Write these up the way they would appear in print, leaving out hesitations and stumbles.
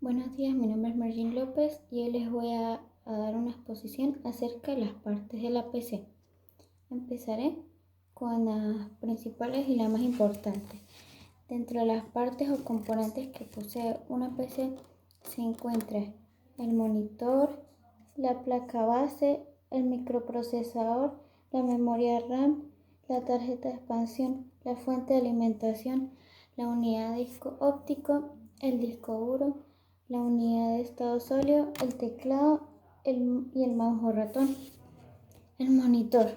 Buenos días, mi nombre es Margin López y hoy les voy a dar una exposición acerca de las partes de la PC. Empezaré con las principales y la más importante. Dentro de las partes o componentes que posee una PC se encuentra el monitor, la placa base, el microprocesador, la memoria RAM, la tarjeta de expansión, la fuente de alimentación, la unidad de disco óptico, el disco duro, la unidad de estado sólido, el teclado y el mouse o ratón. El monitor.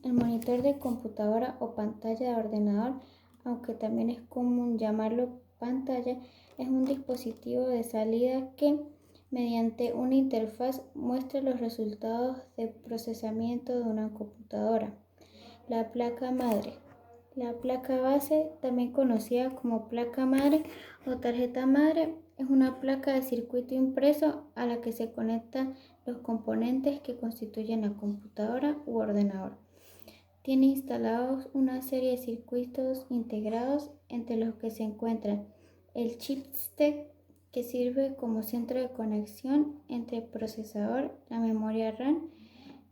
El monitor de computadora o pantalla de ordenador, aunque también es común llamarlo pantalla, es un dispositivo de salida que, mediante una interfaz, muestra los resultados de procesamiento de una computadora. La placa madre. La placa base, también conocida como placa madre o tarjeta madre, es una placa de circuito impreso a la que se conectan los componentes que constituyen la computadora u ordenador. Tiene instalados una serie de circuitos integrados, entre los que se encuentran el chipset, que sirve como centro de conexión entre el procesador, la memoria RAM,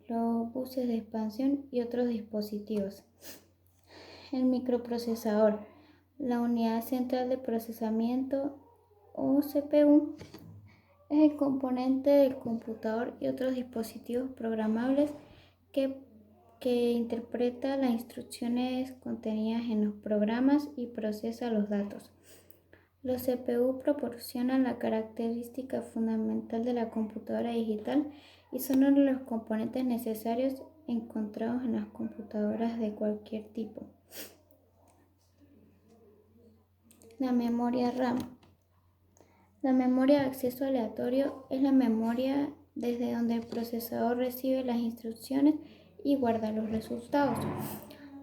los buses de expansión y otros dispositivos. El microprocesador, la unidad central de procesamiento o CPU, es el componente del computador y otros dispositivos programables que interpreta las instrucciones contenidas en los programas y procesa los datos. Los CPU proporcionan la característica fundamental de la computadora digital y son uno de los componentes necesarios encontrados en las computadoras de cualquier tipo. La memoria RAM. La memoria de acceso aleatorio es la memoria desde donde el procesador recibe las instrucciones y guarda los resultados.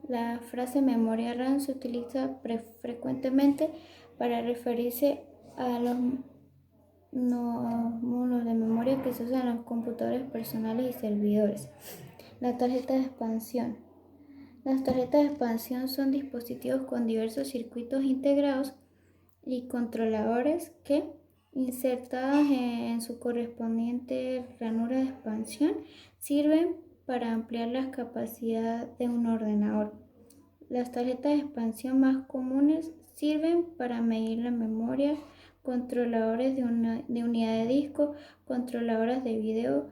La frase memoria RAM se utiliza frecuentemente para referirse a los módulos de memoria que se usan en los computadores personales y servidores. La tarjeta de expansión. Las tarjetas de expansión son dispositivos con diversos circuitos integrados y controladores que, insertadas en su correspondiente ranura de expansión, sirven para ampliar la capacidad de un ordenador. Las tarjetas de expansión más comunes sirven para medir la memoria, controladores de unidad de disco, controladoras de video,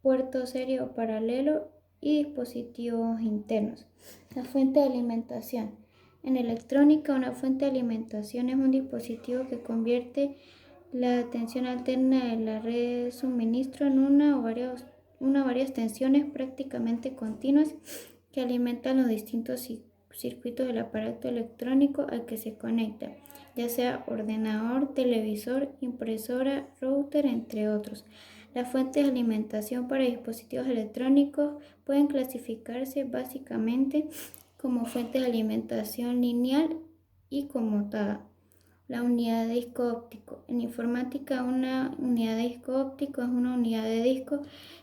puerto serie o paralelo y dispositivos internos. La fuente de alimentación. En electrónica, una fuente de alimentación es un dispositivo que convierte la tensión alterna de la red de suministro en una o varias tensiones prácticamente continuas que alimentan los distintos circuitos del aparato electrónico al que se conecta, ya sea ordenador, televisor, impresora, router, entre otros. Las fuentes de alimentación para dispositivos electrónicos pueden clasificarse básicamente como fuentes de alimentación lineal y conmutada. La unidad de disco óptico. En informática, una unidad de disco óptico es una unidad de disco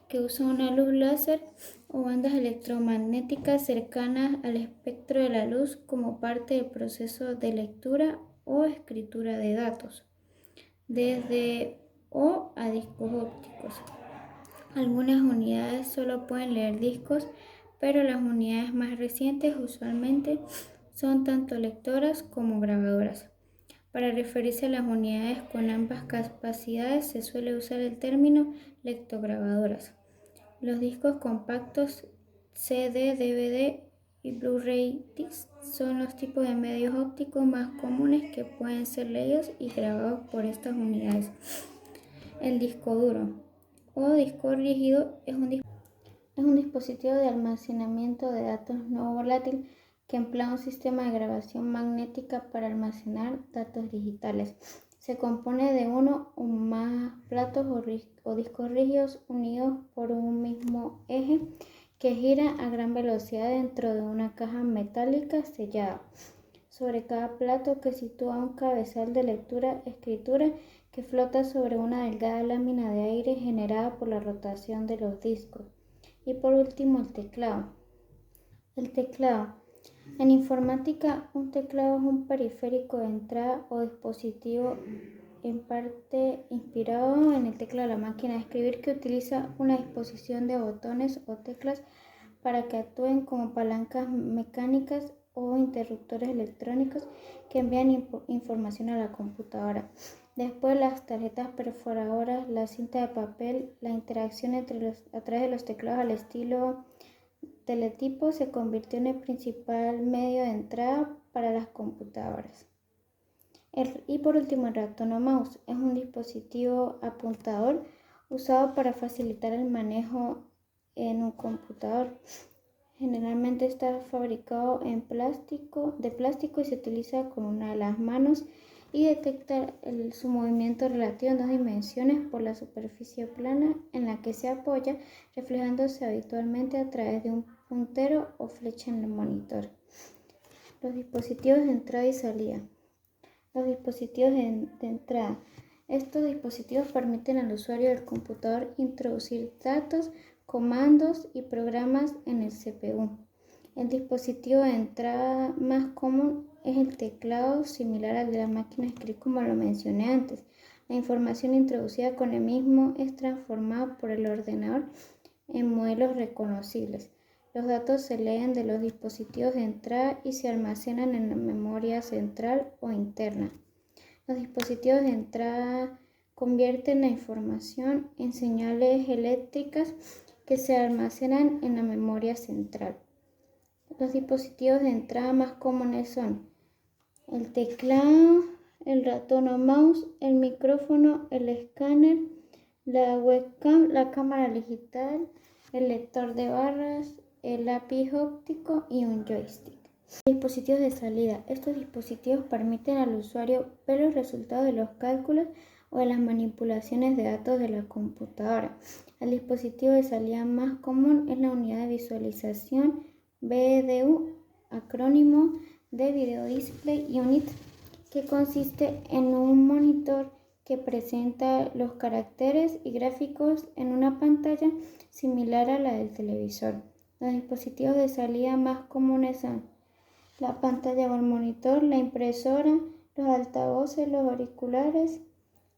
que usa una luz láser o bandas electromagnéticas cercanas al espectro de la luz como parte del proceso de lectura o escritura de datos, desde o a discos ópticos. Algunas unidades solo pueden leer discos, pero las unidades más recientes usualmente son tanto lectoras como grabadoras. Para referirse a las unidades con ambas capacidades se suele usar el término lectograbadoras. Los discos compactos CD, DVD y Blu-ray discs son los tipos de medios ópticos más comunes que pueden ser leídos y grabados por estas unidades. El disco duro o disco rígido es un dispositivo de almacenamiento de datos no volátil que emplea un sistema de grabación magnética para almacenar datos digitales. Se compone de uno o más platos o discos rígidos unidos por un mismo eje que gira a gran velocidad dentro de una caja metálica sellada. Sobre cada plato que sitúa un cabezal de lectura-escritura que flota sobre una delgada lámina de aire generada por la rotación de los discos. Y por último, el teclado. El teclado. En informática, un teclado es un periférico de entrada o dispositivo en parte inspirado en el teclado de la máquina de escribir, que utiliza una disposición de botones o teclas para que actúen como palancas mecánicas o interruptores electrónicos que envían información a la computadora. Después, las tarjetas perforadoras, la cinta de papel, la interacción a través de los teclados al estilo teletipo se convirtió en el principal medio de entrada para las computadoras. Y por último, el ratón o mouse es un dispositivo apuntador usado para facilitar el manejo en un computador. Generalmente está fabricado de plástico y se utiliza con una de las manos y detecta su movimiento relativo en 2 dimensiones por la superficie plana en la que se apoya, reflejándose habitualmente a través de un puntero o flecha en el monitor. Los dispositivos de entrada y salida. Los dispositivos de entrada. Estos dispositivos permiten al usuario del computador introducir datos, comandos y programas en el CPU. El dispositivo de entrada más común es el teclado, similar al de la máquina de escribir, como lo mencioné antes. La información introducida con el mismo es transformada por el ordenador en modelos reconocibles. Los datos se leen de los dispositivos de entrada y se almacenan en la memoria central o interna. Los dispositivos de entrada convierten la información en señales eléctricas que se almacenan en la memoria central. Los dispositivos de entrada más comunes son el teclado, el ratón o mouse, el micrófono, el escáner, la webcam, la cámara digital, el lector de barras, el lápiz óptico y un joystick. Dispositivos de salida. Estos dispositivos permiten al usuario ver los resultados de los cálculos o de las manipulaciones de datos de la computadora. El dispositivo de salida más común es la unidad de visualización VDU, acrónimo de Video Display Unit, que consiste en un monitor que presenta los caracteres y gráficos en una pantalla similar a la del televisor. Los dispositivos de salida más comunes son la pantalla o el monitor, la impresora, los altavoces, los auriculares,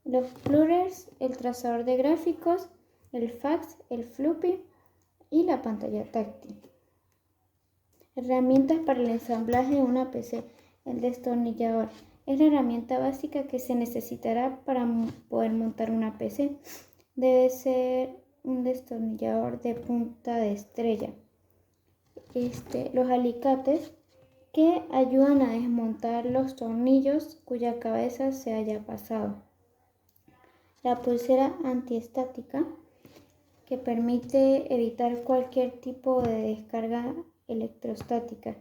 los plugins, el trazador de gráficos, el fax, el floppy y la pantalla táctil. Herramientas para el ensamblaje de una PC. El destornillador es la herramienta básica que se necesitará para poder montar una PC. Debe ser un destornillador de punta de estrella. Los alicates, que ayudan a desmontar los tornillos cuya cabeza se haya pasado. La pulsera antiestática, que permite evitar cualquier tipo de descarga electrostática.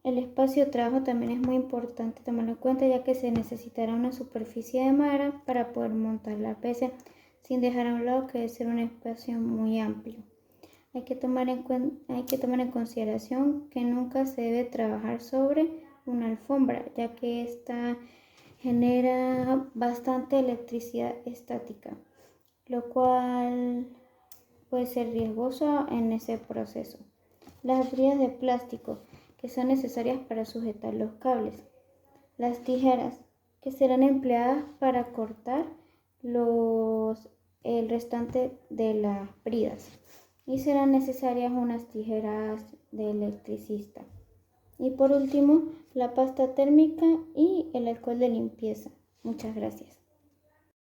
El espacio de trabajo también es muy importante tomarlo en cuenta, ya que se necesitará una superficie de madera para poder montar la PC, sin dejar a un lado que debe ser un espacio muy amplio. Hay que tomar en consideración que nunca se debe trabajar sobre una alfombra, ya que esta genera bastante electricidad estática, lo cual puede ser riesgoso en ese proceso. Las bridas de plástico, que son necesarias para sujetar los cables. Las tijeras, que serán empleadas para cortar el restante de las bridas. Y serán necesarias unas tijeras de electricista. Y por último, la pasta térmica y el alcohol de limpieza. Muchas gracias.